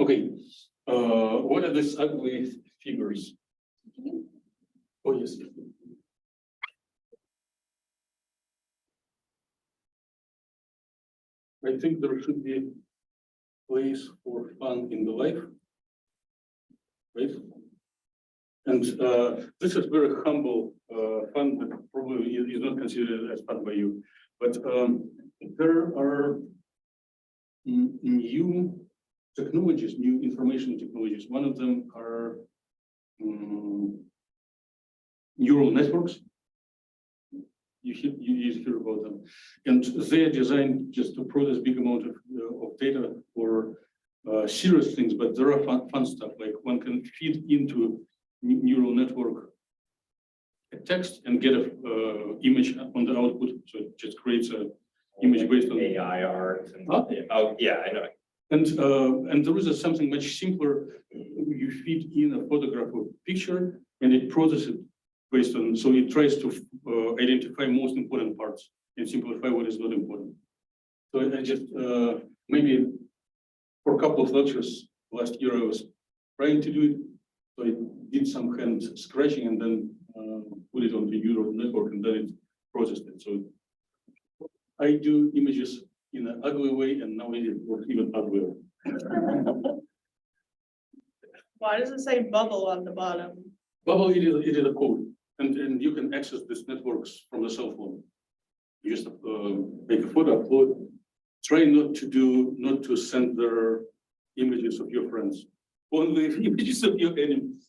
Okay, what are these ugly figures? Oh, yes. I think there should be a place for fun in the life, right? And this is very humble fun that probably is not considered as fun by you. But there are new technologies, new information technologies. One of them are neural networks. You hear about them, and they are designed just to process big amount of data for serious things. But there are fun stuff, like one can feed into neural network a text and get a image on the output. So it just creates a image based on AI art. And, oh yeah, I know. And there is something much simpler. You feed in a photograph or picture, and it processes it based on. So it tries to identify most important parts and simplify what is not important. So I just maybe for a couple of lectures last year I was trying to do it. So I did some hand scratching and then put it on the neural network, and then it processed it. So I do images in an ugly way, and now it works even uglier. Why does it say bubble on the bottom? Bubble, it is a code, and you can access these networks from the cell phone. You just make a photo, upload. Try not to send their images of your friends, only images of your enemies.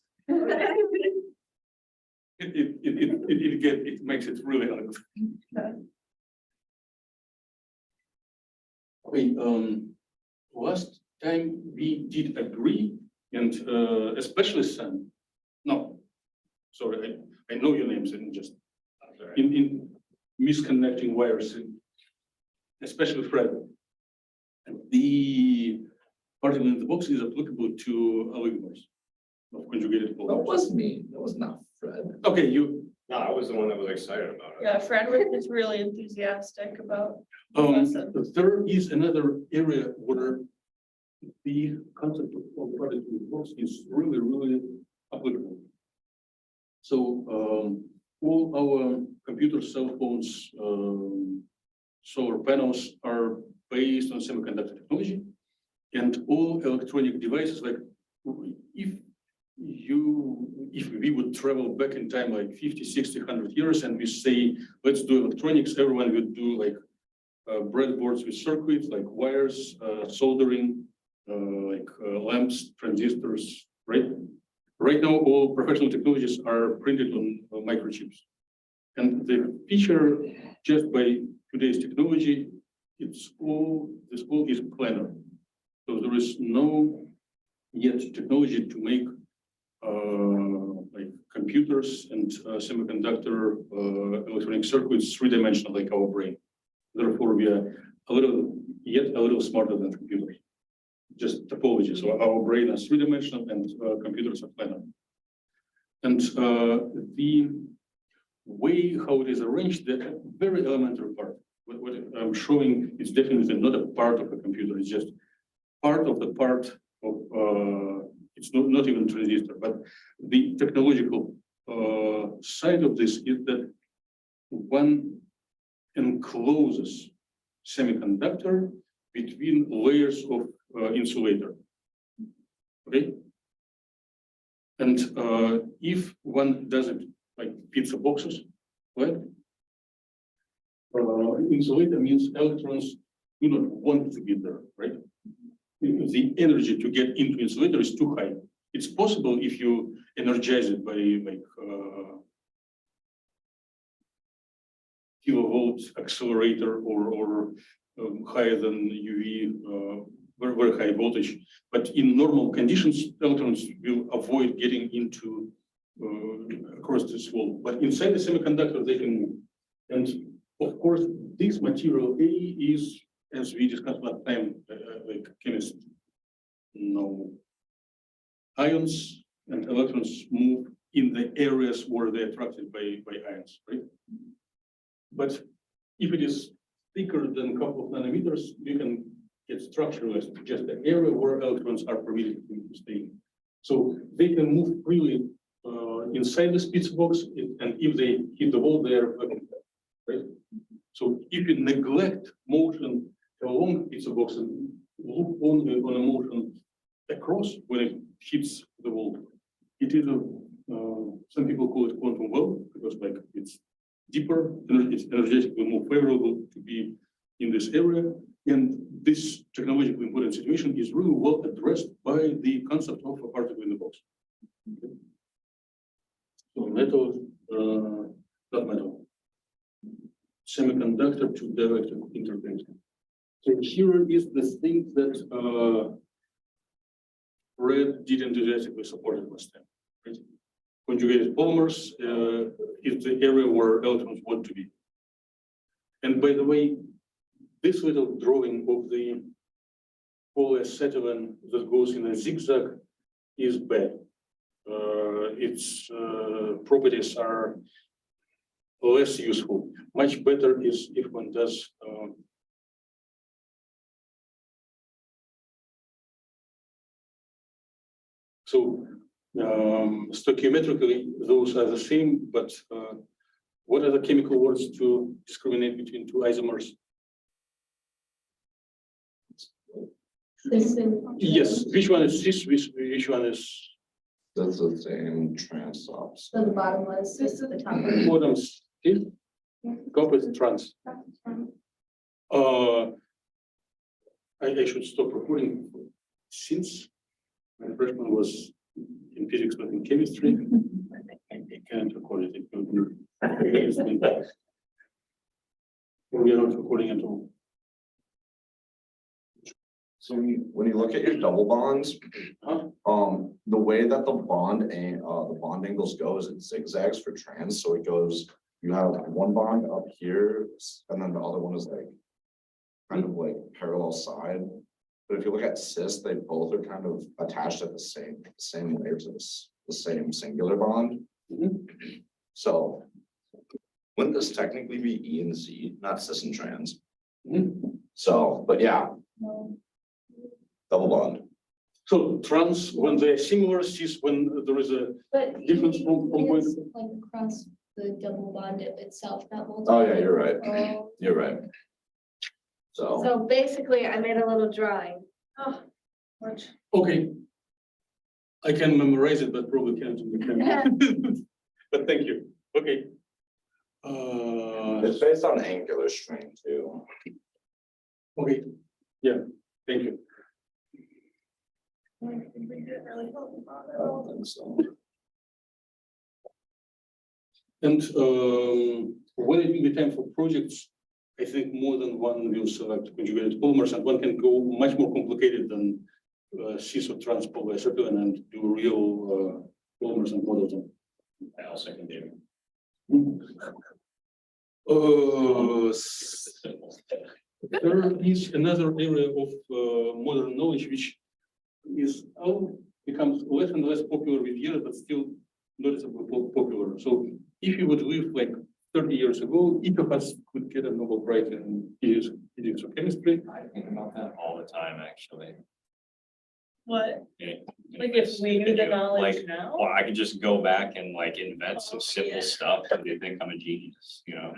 It makes it really ugly. Okay, last time we did agree, and especially Sam. No, sorry, I know your names, and just in misconnecting wires, especially Fred. And the particle in the box is applicable to oligomers of conjugated polymers. That was me. That was not Fred. Okay, you. No, I was the one that was excited about it. Yeah, Fred was really enthusiastic about the lesson. There is another area where the concept of particle in the box is really applicable. So all our computer, cell phones, solar panels are based on semiconductor technology, and all electronic devices, like if we would travel back in time like 50, 60, 100 years, and we say, let's do electronics, everyone would do like breadboards with circuits, like wires, soldering, lamps, transistors, right? Right now, all professional technologies are printed on microchips. And the feature, just by today's technology, this all is planar. So there is no yet technology to make like computers and semiconductor electronic circuits three-dimensional like our brain. Therefore, we are a little smarter than computers. Just topology. So our brain is three-dimensional and computers are planar. And the way how it is arranged, the very elementary part, what I'm showing is definitely not a part of a computer. It's just part of the part of, it's not even transistor, but the technological side of this is that one encloses semiconductor between layers of insulator. Okay, and if one does it like pizza boxes, right? Insulator means electrons do not want to be there, right? The energy to get into insulator is too high. It's possible if you energize it by like kilovolt accelerator or higher than UV, very high voltage. But in normal conditions, electrons will avoid getting into across this wall. But inside the semiconductor, they can move. And of course, this material A is, as we discussed last time, like chemists know, ions and electrons move in the areas where they're attracted by ions, right? But if it is thicker than a couple of nanometers, you can it's structureless, just the area where electrons are permitted to stay. So they can move freely inside this pizza box, and if they hit the wall, they are right. So if you neglect motion along pizza box and look only on a motion across when it hits the wall, it is a some people call it quantum well because like it's deeper, it's energetically more favorable to be in this area. And this technologically important situation is really well addressed by the concept of a particle in the box. Okay. So metal, not metal, semiconductor to dielectric interface. So here is the thing that Red did enthusiastically support it last time. Right? Conjugated polymers is the area where electrons want to be. And by the way, this little drawing of the polyacetylene that goes in a zigzag is bad. Its properties are less useful. Much better is if one does so stoichiometrically, those are the same, but what are the chemical words to discriminate between two isomers? Yes, which one is cis, which one is? That's the same trans ops. So the bottom was, this is the top one. Bottoms, cis, top is trans. I should stop recording since my freshman was in physics, but in chemistry, I can't record it. It will be we are not recording at all. So when you look at your double bonds, the way that the bond angles go is it zigzags for trans. So it goes, you have one bond up here, and then the other one is like kind of like parallel side. But if you look at cis, they both are kind of attached at the same layers of the same singular bond. So wouldn't this technically be E and Z, not cis and trans? So, but yeah. Double bond. So trans when they're similar, cis when there is a difference from point. Like across the double bond itself, not multiple. Oh yeah, you're right. Oh. You're right. So So basically, I made a little drawing. Oh, which, Okay. I can memorize it, but probably can't. But thank you. Okay. it's based on angular strain too. Okay. Yeah. Thank you. I don't think so. And when it will be time for projects, I think more than one will select conjugated polymers, and one can go much more complicated than cis or trans polyacetylene and do real polymers and model them. I also can do. There is another area of modern knowledge which is becomes less and less popular with years, but still noticeably popular. So if you would live like 30 years ago, each of us could get a Nobel Prize in physics or chemistry. I think about that all the time, actually. what, Yeah. like if we knew the knowledge Like, now? well, I could just go back and like invent some simple stuff and they think I'm a genius, you know?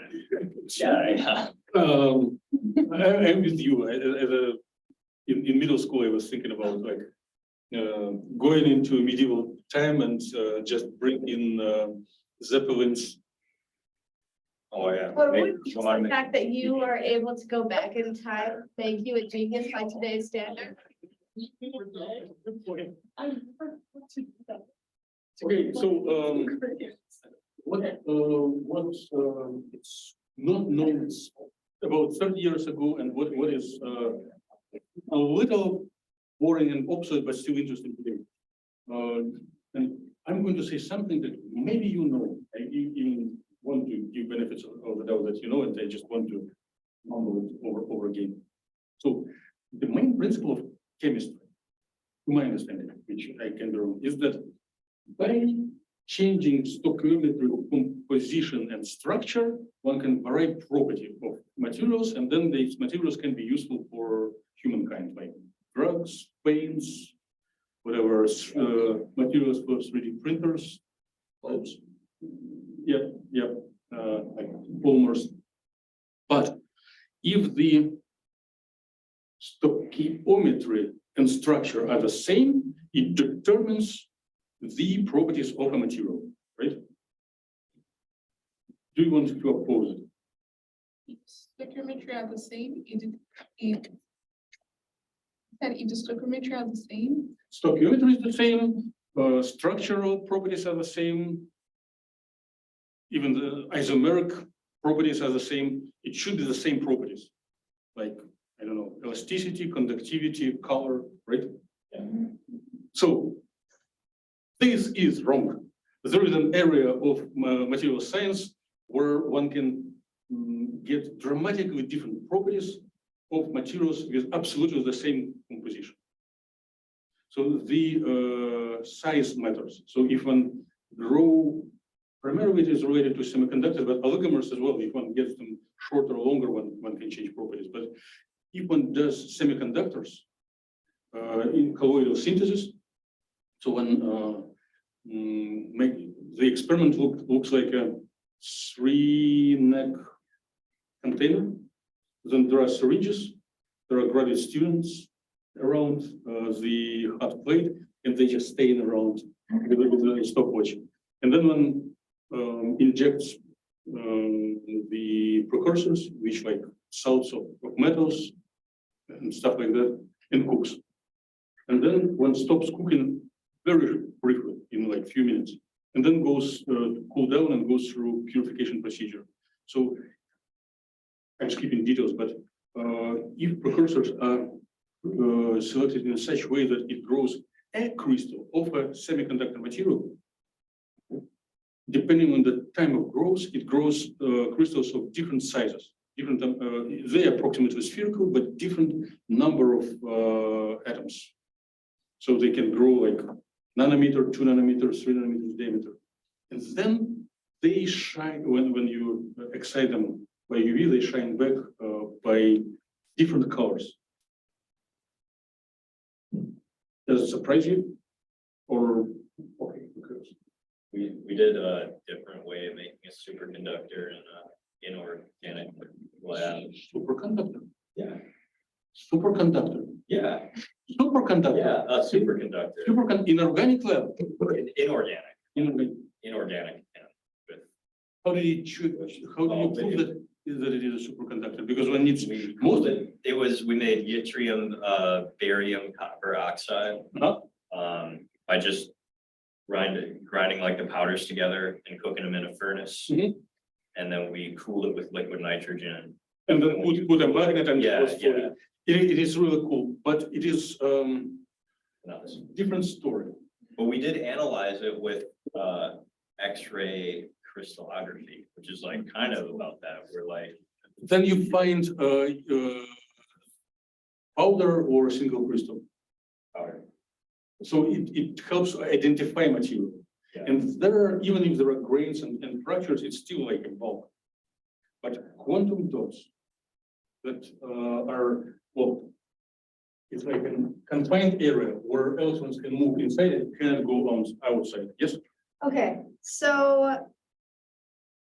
Yeah. I'm with you. In middle school, I was thinking about like going into medieval time and just bring in zeppelins. Oh, yeah. But Make- would come on, the fact that you are able to go back in time make you a genius by today's standard? Okay, so what's it's not known about 30 years ago, and what is a little boring and obsolete, but still interesting today. And I'm going to say something that maybe you know. I even want to give benefits of the doubt that you know, and I just want to mumble it over again. So the main principle of chemistry, to my understanding, which I can be wrong, is that by changing stoichiometry composition and structure, one can vary property of materials, and then these materials can be useful for humankind, like drugs, paints, whatever, materials for 3D printers, clothes. Yep, like polymers. But if the stoichiometry and structure are the same, it determines the properties of a material, right? Do you want to oppose it? Stoichiometry are the same, that if the stoichiometry are the same, Stoichiometry is the same, structural properties are the same, even the isomeric properties are the same. It should be the same properties, like, I don't know, elasticity, conductivity, color, right? Yeah. So this is wrong. There is an area of material science where one can get dramatically different properties of materials with absolutely the same composition. So the size matters. So if one grow, primarily it is related to semiconductors, but oligomers as well. If one gets them shorter or longer, one can change properties. But if one does semiconductors in colloidal synthesis, so one the experiment looks like a 3-neck container. Then there are syringes, there are graduate students around the hot plate, and they just stay around with the stopwatch. And then one injects the precursors, which like salts of metals and stuff like that, and cooks. And then one stops cooking very briefly, in like few minutes, and then goes to cool down and goes through purification procedure. So I'm skipping details, but if precursors are selected in such a way that it grows a crystal of a semiconductor material, depending on the time of growth, it grows crystals of different sizes. Different, they are approximately spherical, but different number of atoms. So they can grow like nanometer, 2 nanometers, 3 nanometers diameter. And then they shine, when you excite them by UV, they shine back by different colors. Does it surprise you? Or, okay, because We did a different way of making a superconductor in an inorganic lab. superconductor. Yeah. Superconductor. Yeah, Superconductor. yeah, a superconductor. Inorganic lab. Inorganic, Inorganic. inorganic. Yeah. With How did you choose? How do you prove that it is a superconductor? Because when it's we most cooled it, we made yttrium, barium, copper oxide. By just grinding like the powders together and cooking them in a furnace. Mhm. And then we cooled it with liquid nitrogen. and then put a magnet and Yeah, it was floating. yeah. It is really cool, but it is Nuts. different story. But we did analyze it with X-ray crystallography, which is like kind of about that. We're like, Then you find powder or single crystal. powder. So it helps identify material. Yeah. And there are, even if there are grains and fractures, it's still like a bulk. But quantum dots that are, well, it's like a confined area where electrons can move inside it, cannot go on outside. Yes? Okay, so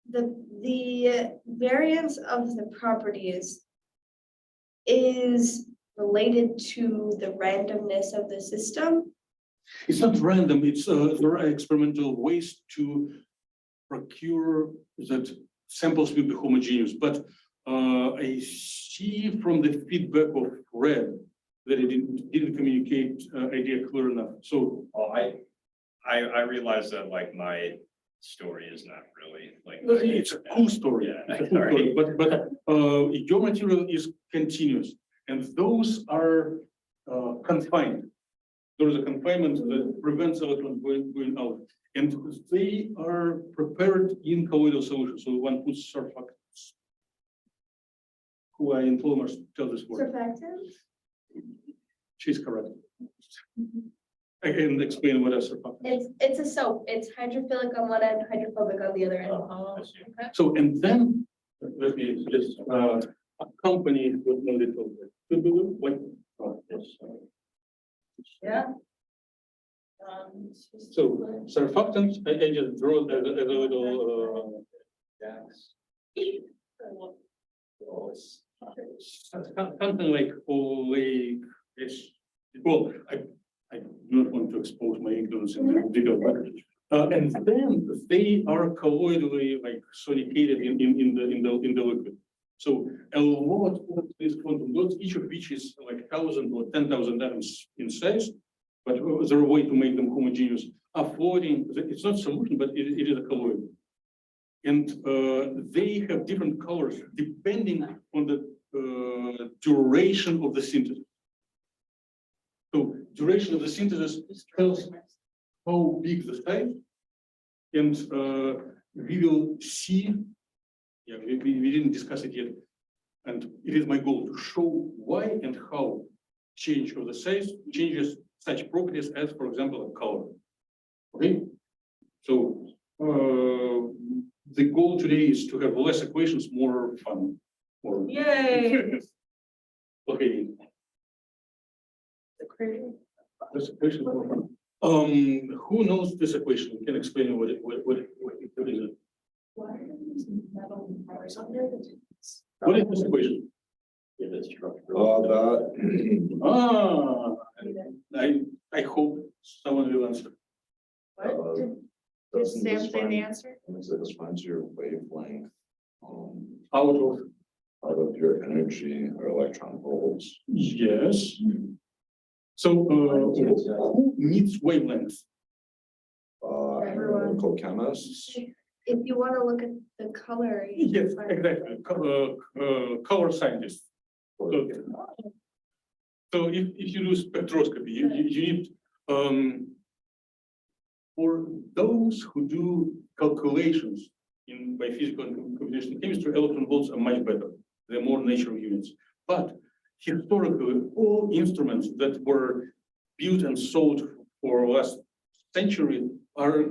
the variance of the properties is related to the randomness of the system. It's not random. It's there are experimental ways to procure that samples will be homogeneous. But I see from the feedback of Red that it didn't communicate idea clear enough. So I realize that like my story is not really like. it's a cool story. Yeah, It's a cool story. But your material is continuous, and those are confined. There is a confinement that prevents electrons going out, and they are prepared in colloidal solution. So one puts surfactants. Who are in polymers tell this word. Surfactants? She's correct. I can explain what a surfactant. It's a soap. It's hydrophilic on one end, hydrophobic on the other end. I see. So, and then, let me just, accompany with a little bit. Like, oh, yes. Yeah. So surfactants, I just draw as a little, something like, it's, well, I do not want to expose my ignorance in the detail, but, and then they are colloidally like sonicated in the liquid. So a lot of these quantum dots, each of which is like 1,000 or 10,000 atoms in size, but there are a way to make them homogeneous, are floating. It's not solution, but it is a colloid. And they have different colors depending on the duration of the synthesis. So duration of the synthesis tells how big the size, and we will see. Yeah, we didn't discuss it yet, and it is my goal to show why and how change of the size changes such properties as, for example, a color. Okay, so the goal today is to have less equations, more fun. Yay! Okay. This equation is more fun. Who knows this equation? Can explain what is it? What is this equation? Yeah, that's true. I hope someone will answer. Did Sam say the answer? This finds your wavelength, Out out of your energy or electron volts. yes. So who needs wavelengths? Everyone. Chemical chemists. If you want to look at the color. Yes, exactly. Color scientists. Okay. So if you do spectroscopy, you need for those who do calculations by physical and computational chemistry, electron volts are much better. They're more natural units. But historically, all instruments that were built and sold for last century are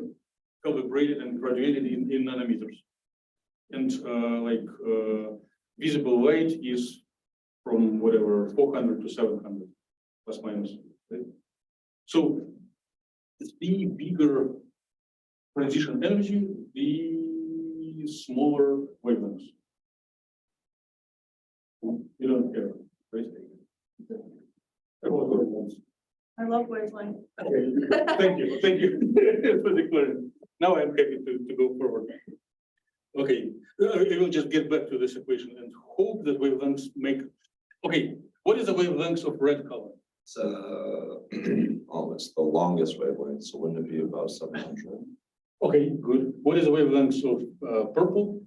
calibrated and graduated in nanometers. And visible light is from whatever 400 to 700 plus minus. Right? So the bigger transition energy, the smaller wavelengths. You don't care, right? I love wavelength. Thank you for the clarity. Now I'm happy to go forward. Okay, I will just get back to this equation and hope that wavelengths make. Okay, what is the wavelength of red color? It's it's the longest wavelength, so wouldn't it be about 700? Okay, good. What is the wavelength of purple?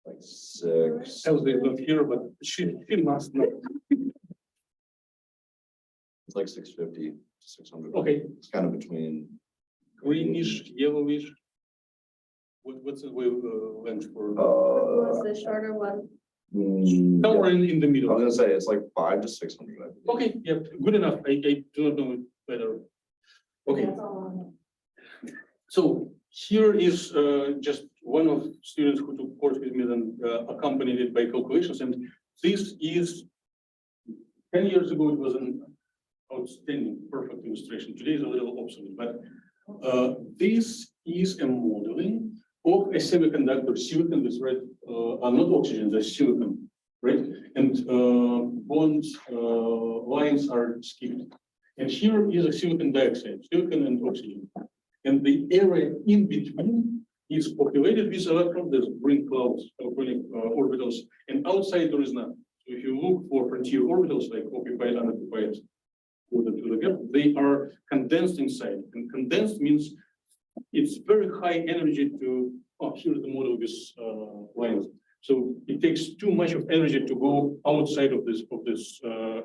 Like 6. Elsa is not here, but she must know. It's like 650 to 600. Okay, It's kind of between. greenish, yellowish. What's the wavelength for? Was the shorter one? Somewhere in the I was middle. gonna say it's like 5 to 600. I believe. Okay, yeah, good enough. I do not know it better. Okay, so here is just one of students who took course with me and accompanied it by calculations. And this is 10 years ago, it was an outstanding, perfect illustration. Today is a little obsolete, but this is a modeling of a semiconductor silicon with red, are not oxygen, they're silicon, right? And bonds, lines are skipped. And here is a silicon dioxide, silicon and oxygen. And the area in between is populated with electrons, there's green clouds, orbitals, and outside there is none. So if you look for frontier orbitals like occupied, unoccupied, to the gap, they are condensed inside. And condensed means it's very high energy to, here's the model with lines. So it takes too much of energy to go outside of this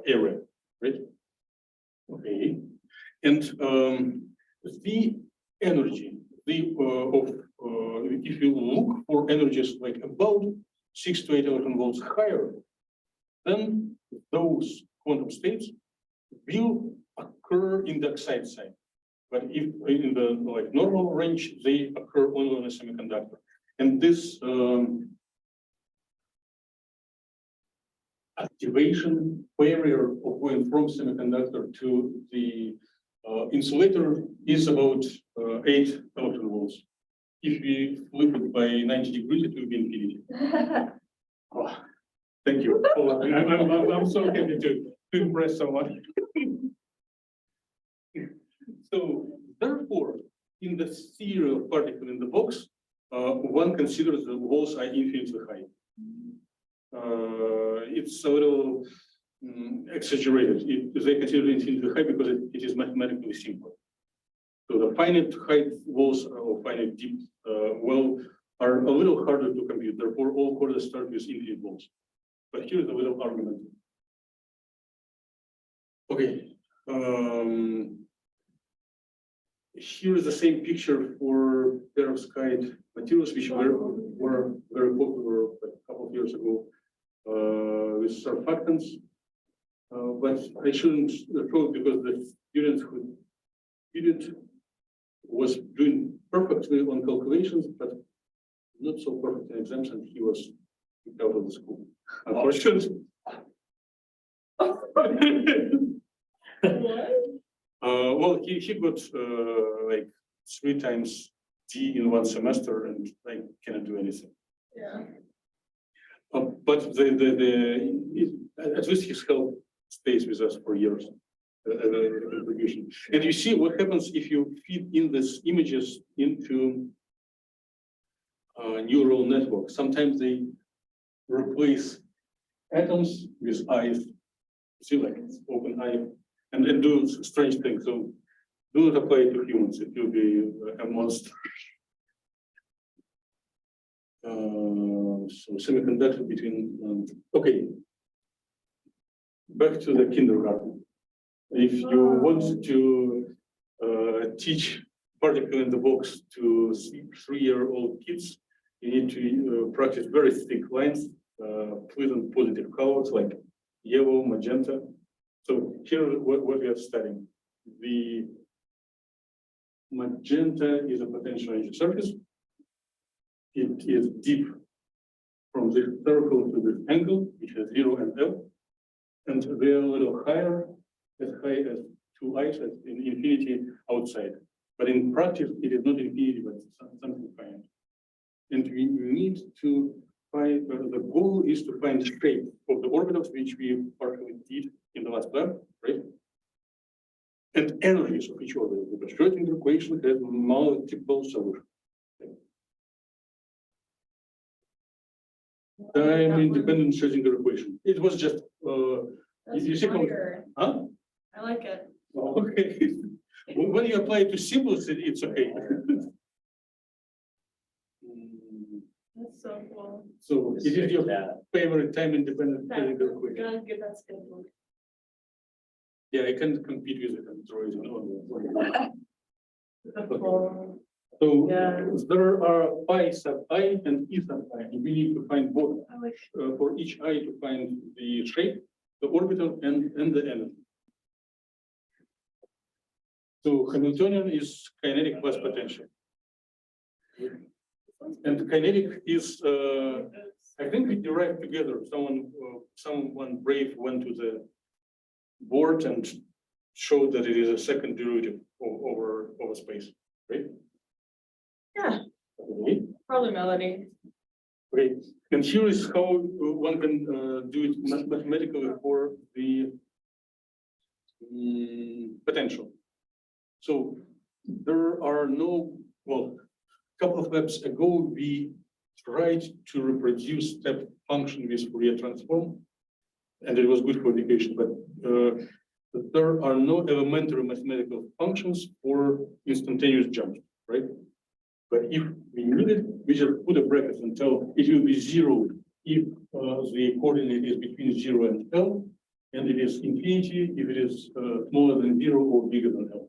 area, right? Okay. And the energy, if you look for energies like about 6 to 8 electron volts higher, then those quantum states will occur in the oxide side. But if in the like normal range, they occur only on a semiconductor. And this activation barrier of going from semiconductor to the insulator is about 8,000 volts. If we flip it by 90 degrees, it will be infinity. Oh, thank you. Oh, I'm so happy to impress someone. So therefore, in the theory of particle in the box, one considers the walls are infinitely high. It's a little exaggerated. They consider it infinitely high because it is mathematically simple. So the finite height walls or finite deep well are a little harder to compute. Therefore, all corridors start with infinite walls. But here's a little argument. Okay. Here is the same picture for perovskite materials, which were very popular a couple of years ago with surfactants. But I shouldn't show it because the student who did it was doing perfectly on calculations, but not so perfect in exams, and he was kicked out of the school. Unfortunately. Well, he got like 3 times D in 1 semester, and I cannot do anything. Yeah. But at least his help stays with us for years. Contribution. And you see what happens if you feed in these images into neural network. Sometimes they replace atoms with eyes. See, like it's open eye, and do strange things. So do not apply it to humans. It will be a monster. So semiconductor between. Okay. Back to the kindergarten. If you want to teach particle in the box to 3-year-old kids, you need to practice very thick lines, pleasant positive colors like yellow, magenta. So here what we are studying. The magenta is a potential energy surface. It is deep from this circle to this angle, which is 0 and L. And they are a little higher, as high as 2 i's as in infinity outside. But in practice, it is not infinity, but something finite. And we need to find, the goal is to find the shape of the orbitals, which we partially did in the last lab, right? And energies of each orbital, because Schrödinger equation has multiple solutions. Time-independent Schrödinger equation. It was just, you see how, huh? I like it. Okay. When you apply it to symbols, it's okay. That's so cool. So it is your favorite time-independent Schrödinger equation. Gotta get that scheduled. Yeah, I can compete with the Android. So there are pi sub I and E sub I, and we need to find both for each I to find the shape, the orbital, and the energy. So Hamiltonian is kinetic plus potential. And kinetic is, I think we derived together. Someone brave went to the board and showed that it is a second derivative over space, right? Yeah, Okay. probably Melody. Okay, and here is how one can do it mathematically for the potential. So there are no, well, a couple of labs ago, we tried to reproduce step function with Fourier transform, and it was good for education, but there are no elementary mathematical functions for instantaneous jumps, right? But if we need it, we just put a bracket and tell it will be 0 if the coordinate is between 0 and L, and it is infinity if it is smaller than 0 or bigger than L.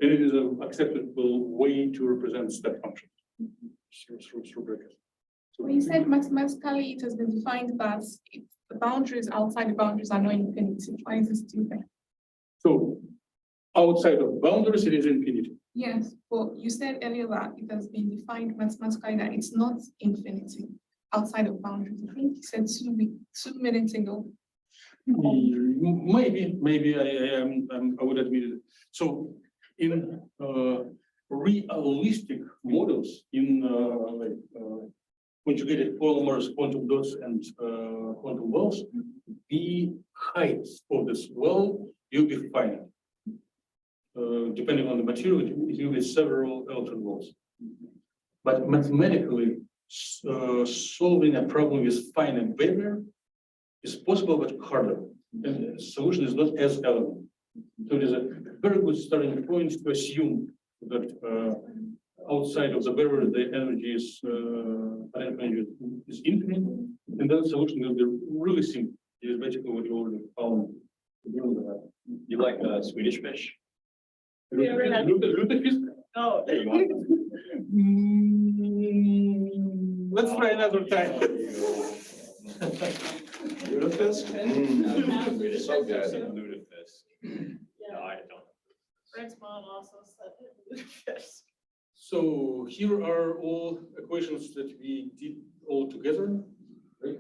And it is an acceptable way to represent step functions through brackets. So When you said mathematically it has been defined, but if the boundaries outside the boundaries are not infinity, why is this different? So outside of boundaries, it is infinity. Yes, well, you said earlier that it has been defined mathematically that it's not infinity outside of boundaries. I think you said 2 minutes ago. Maybe I would admit it. So in realistic models in conjugated polymers, quantum dots, and quantum wells, the height of this well will be finite. Depending on the material, it will be several electron volts. But mathematically, solving a problem with finite barrier is possible, but harder. And the solution is not as elegant. So it is a very good starting point to assume that outside of the barrier, the energy is infinite, and then the solution will be really simple. It is basically what you already found. You like Swedish fish? Lutefisk? Oh, there you go. Let's try another time. Lutefisk? So good. Lutefisk. No, I don't. Fred's mom also said. So here are all equations that we did all together, right?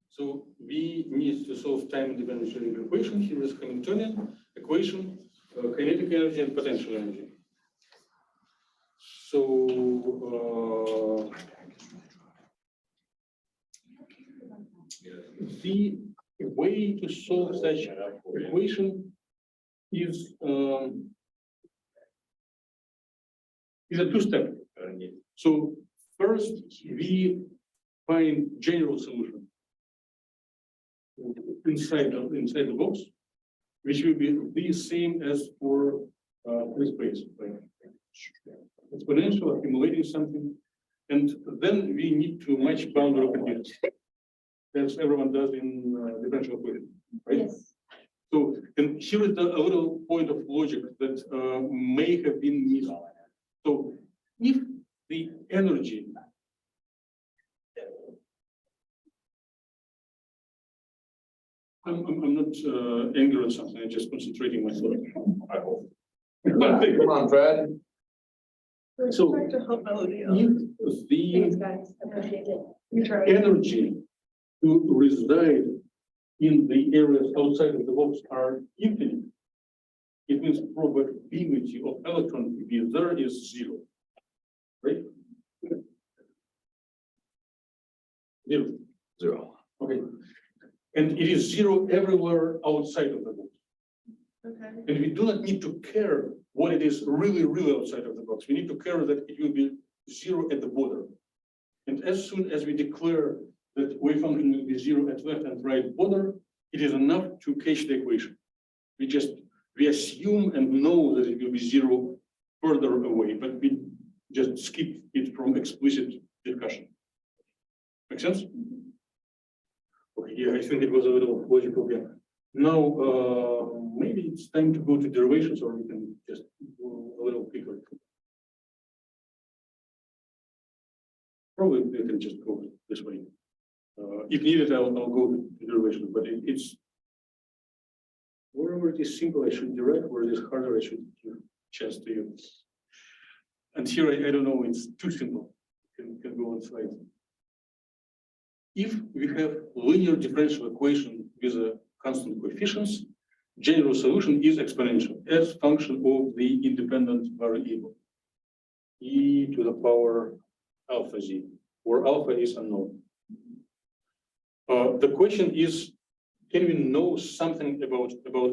So we need to solve time-independent Schrödinger equation. Here is Hamiltonian equation, kinetic energy and potential energy. So the way to solve such equation is a two-step. So first we find general solution inside the box, which will be the same as for this space, like exponential accumulating something, and then we need to match boundary conditions. That's everyone does in differential equation, right? Yes. So, and here is a little point of logic that may have been missed. So, if the energy I'm not angry on something, I'm just concentrating myself. I hope. Come on, Fred. So, To help Melody out. if the Thanks, guys. Appreciate it. You tried. energy to reside in the areas outside of the box are infinite, it means probability of electron to be there is zero, right? Zero. Okay. And it is zero everywhere outside of the box. Okay. And we do not need to care what it is really outside of the box. We need to care that it will be zero at the border. And as soon as we declare that wave function will be zero at left and right border, it is enough to catch the equation. We assume and know that it will be zero further away, but we just skip it from explicit discussion. Make sense? Okay, yeah, I think it was a little logical gap. Now, maybe it's time to go to derivations, or we can just go a little quicker. Probably we can just go this way. If needed, I'll go to derivation, but it's wherever it is simple, I should derive. Where it is harder, I should give chance to you. And here, I don't know, it's too simple. Can go on slide. If we have linear differential equation with a constant coefficients, general solution is exponential as function of the independent variable e to the power alpha z, where alpha is unknown. The question is, can we know something about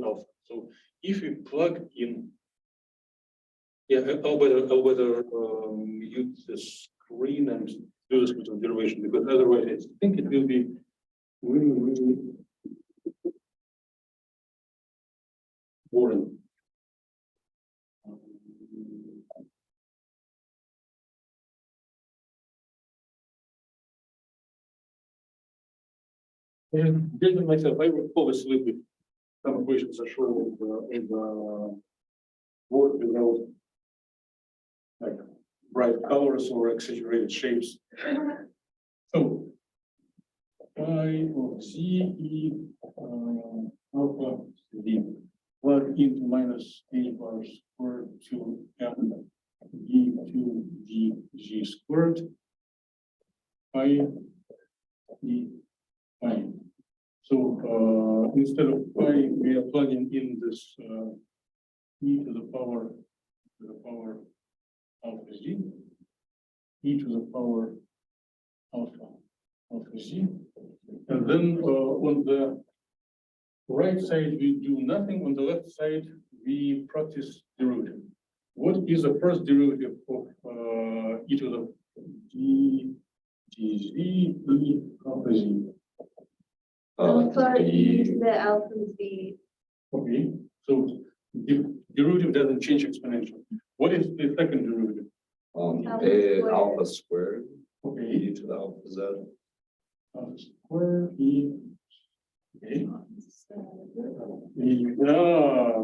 alpha? So if we plug in, yeah, I'll better use the screen and do this with derivation, because otherwise I think it will be really boring. Judging myself, I will fall asleep with some equations are shown in the board without like bright colors or exaggerated shapes. So I will see alpha z. plug into minus h bar squared to m d to dg squared pi d pi. So instead of pi, we are plugging in this e to the power alpha z, e to the power alpha z, and then on the right side we do nothing. On the left side we practice derivative. What is the first derivative of e to the d dz e alpha z? Alpha e to The the alpha z. Okay, so the derivative doesn't change exponential. What is the second derivative? alpha squared, Okay, e to the alpha z. alpha square e. Okay. Yeah.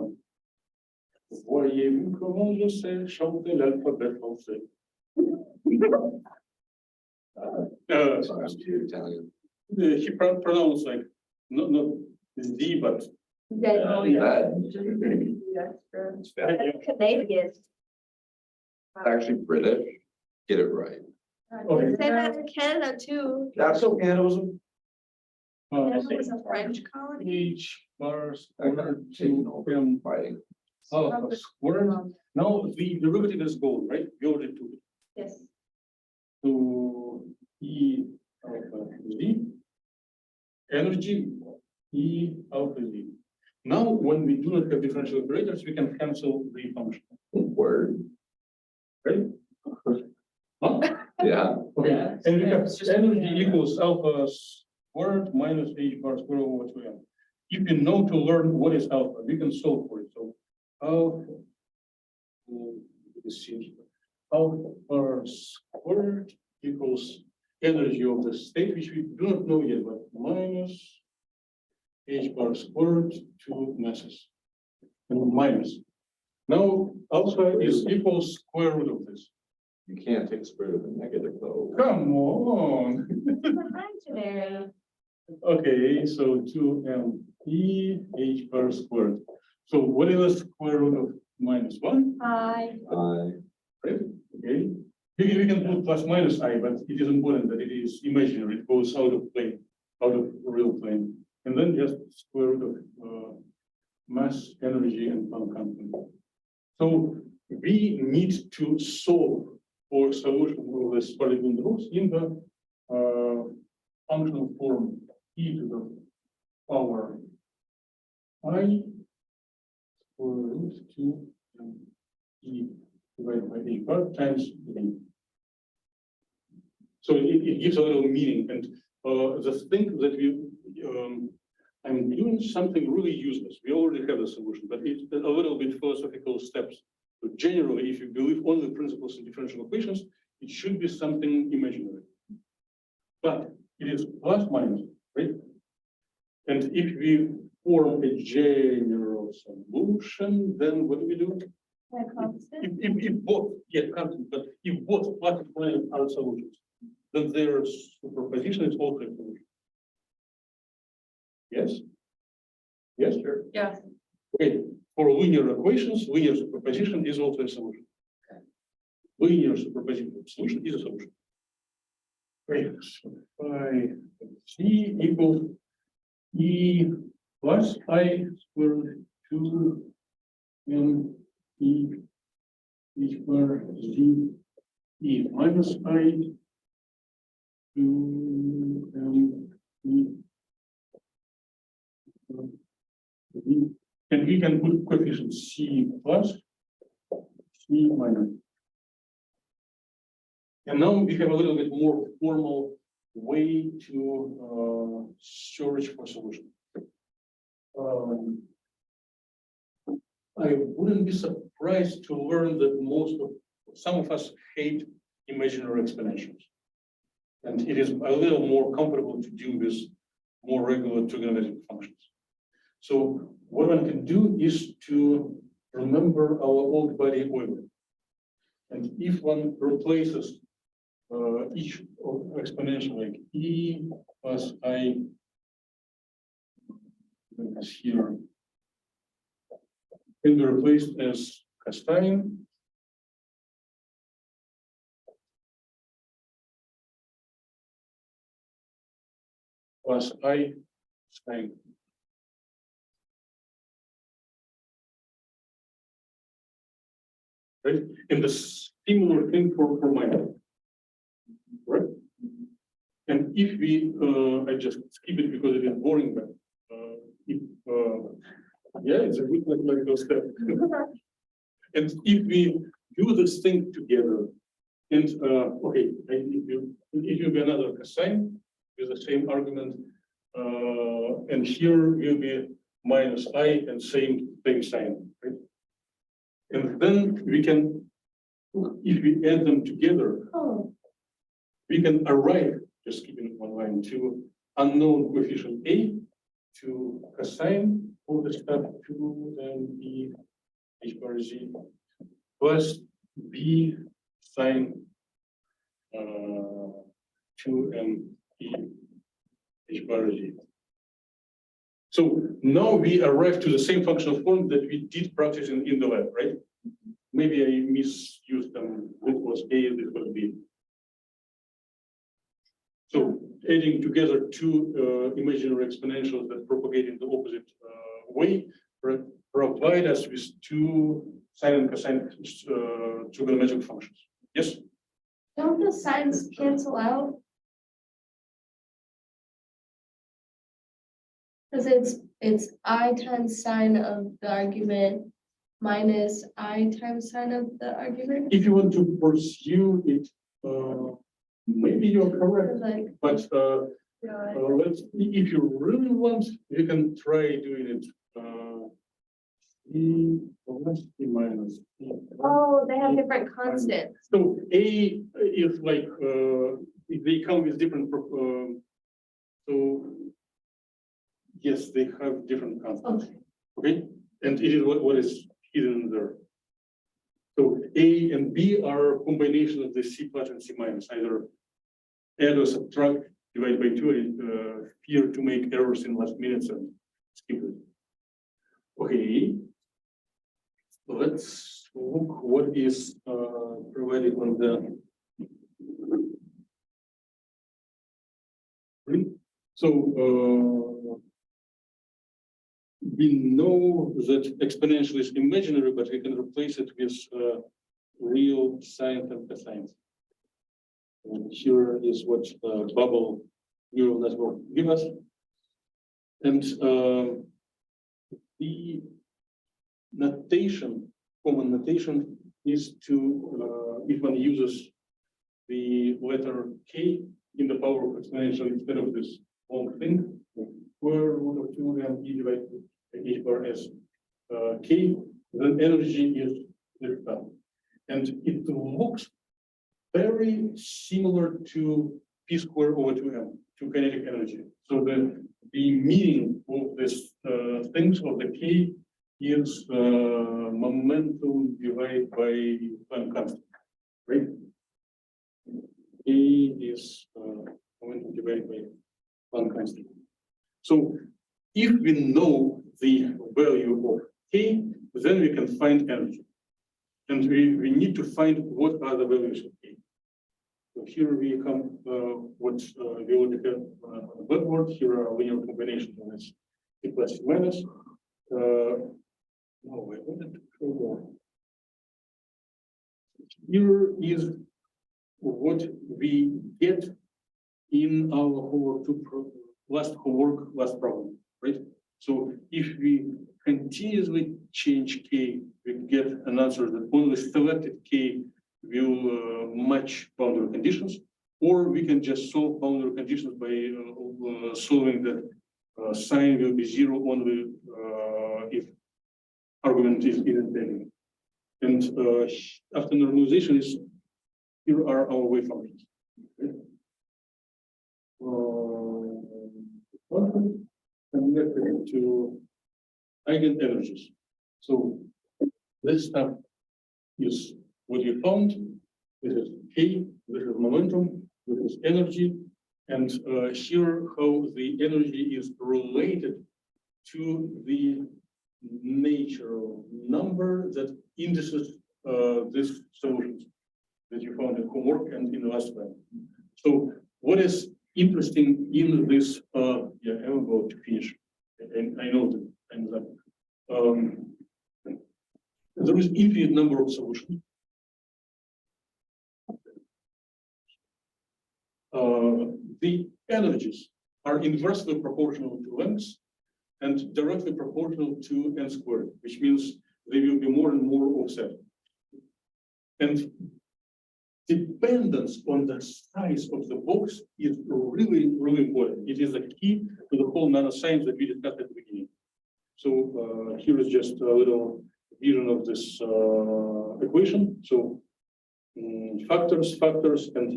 Voyez-vous comment je sais chanter l'alphabet français? Sorry, I'm too Italian. He pronounced like not Z, but Then It's bad. that's Canadian. Actually British, get it right. They say that in Canada too. That's okay, it was a. Canada was a French colony. H bar I got squared taken to over M fighting. alpha squared. Now the derivative is gone, right? We already took it. Yes. So E alpha Z, energy E alpha Z. Now, when we do not have differential operators, we can cancel the function, Word, right? Huh? yeah. Okay, Yeah. and we have It's just- energy equals alpha squared minus h bar squared over 2m. If you know to learn what is alpha, we can solve for it. So alpha, let's see here. Alpha bar squared equals energy of the state, which we do not know yet, but minus h bar squared to masses and minus. Now alpha is equals square root of this. You can't take square root of a negative though. Come on. Imaginary. Okay, so 2m e h bar squared. So what is the square root of minus 1? Hi. Right? Okay. We can put plus minus I, but it is important that it is imaginary. It goes out of plane, out of real plane. And then just square root of mass, energy, and time constant. So we need to solve for solution of this polygon rules in the functional form e to the power I square root 2 e divided by a bar times d. So it gives a little meaning, and the thing that I'm doing something really useless. We already have the solution, but it's a little bit philosophical steps. So generally, if you believe only principles in differential equations, it should be something imaginary. But it is plus minus, right? And if we form a general solution, then what do? If both, yeah, constant, but if both plus and minus are solutions, then their superposition is also a solution. Yes? Yes, sure. Yeah. Okay, for linear equations, linear superposition is also a solution. Linear superposition solution is a solution. Okay, so phi c equals e plus I squared 2 m e squared z e minus I 2 m e. And we can put coefficient c plus, c minus. And now we have a little bit more formal way to search for solution. I wouldn't be surprised to learn that some of us hate imaginary exponentials. And it is a little more comfortable to do with more regular trigonometric functions. So what one can do is to remember our old buddy Euler. And if one replaces each exponential like e plus I here can be replaced as cosine plus I sine. Right, and the similar thing for minus. Right? And if we, I just skip it because it is boring, but if, yeah, it's a good mathematical step. And if we do this thing together, and okay, if you be another cosine with the same argument, and here will be minus I and same sign, right? And then we can, if we add them together, Oh, we can arrive, just keeping one line, to unknown coefficient A, to cosine of the step 2 and B h bar z plus B sine 2 and B h bar z. So now we arrive to the same functional form that we did practice in the lab, right? Maybe I misused them. This was A, this was B. So adding together two imaginary exponentials that propagate in the opposite way provide us with two sine and cosine trigonometric functions. Yes? don't the signs cancel out? Because it's I times sine of the argument minus I times sine of the argument. If you want to pursue it, maybe you're correct, Like, but yeah, let's, if you really want, you can try doing it. E plus E minus E. oh, they have different constants. So A is like, they come with different, so yes, they have different constants, Okay. okay? And it is what is hidden there. So A and B are a combination of the C plus and C minus, either add or subtract, divide by 2, and fear to make errors in last minutes and skip it. Okay. Let's look what is provided on the screen. So we know that exponential is imaginary, but we can replace it with real sine and cosine. And here is what bubble neural network give us. And the notation, common notation, is to, if one uses the letter K in the power of exponential instead of this long thing, square root of 2 and E divided by H bar S K, then energy is this stuff. And it looks very similar to P square over 2M, to kinetic energy. So the meaning of this things of the K is momentum divided by Planck constant, right? A is momentum divided by Planck constant. So if we know the value of K, then we can find energy. And we need to find what are the values of K. So here we come what we already have on the blackboard. Here are linear combinations of this C plus C minus. No, I wanted to show more. Here is what we get in our homework last problem, right? So if we continuously change K, we get an answer that only selected K will match boundary conditions, or we can just solve boundary conditions by solving that sign will be 0 only if argument is independent. And after normalization is, here are our wave functions. Okay? Connected to eigenenergies. So this stuff is what you found. This is K, this is momentum, this is energy, and here how the energy is related to the natural number that indices these solutions that you found in homework and in the last one. So what is interesting in this, yeah, I'm about to finish. And I know that I'm done. There is infinite number of solutions. The energies are inversely proportional to length and directly proportional to n squared, which means they will be more and more offset. And dependence on the size of the box is really, really important. It is the key to the whole nanoscience that we discussed at the beginning. So here is just a little version of this equation. So factors, and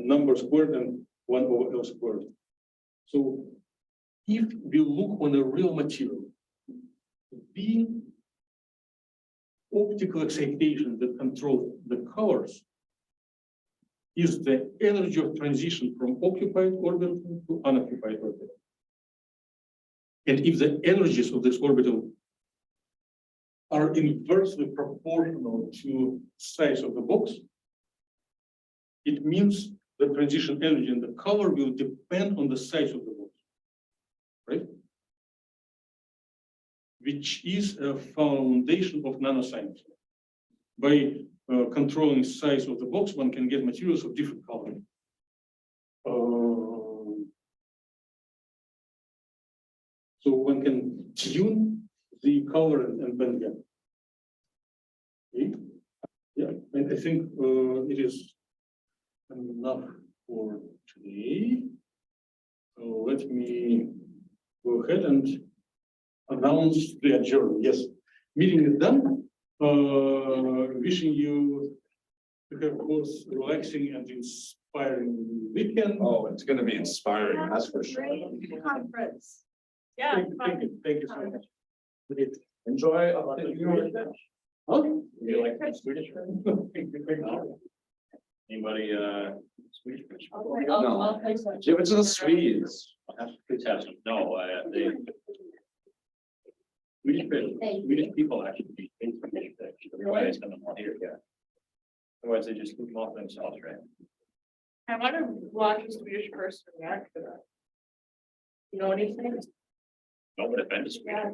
number squared and 1 over L squared. So if we look on a real material, the optical excitation that controls the colors is the energy of transition from occupied orbital to unoccupied orbital. And if the energies of this orbital are inversely proportional to size of the box, it means the transition energy and the color will depend on the size of the box, right? Which is a foundation of nanoscience. By controlling size of the box, one can get materials of different color. So one can tune the color and bend gap. Okay. Yeah, and I think it is enough for today. So let me go ahead and announce the adjournment. Yes, meeting is done. Wishing you to have both relaxing and inspiring weekend. Oh, it's gonna be inspiring, that's for sure. Conference. Yeah. Thank you so much. Enjoy. Huh? You like Swedish? Anybody, Swedish? No. Give it to the Swedes. Please have some. No, they. Swedish people actually speak Swedish fish. Otherwise, send them all here, yeah. Otherwise, they just keep them off themselves, right? I want to watch a Swedish person react to that. You know what he thinks? No, but if I'm Yeah.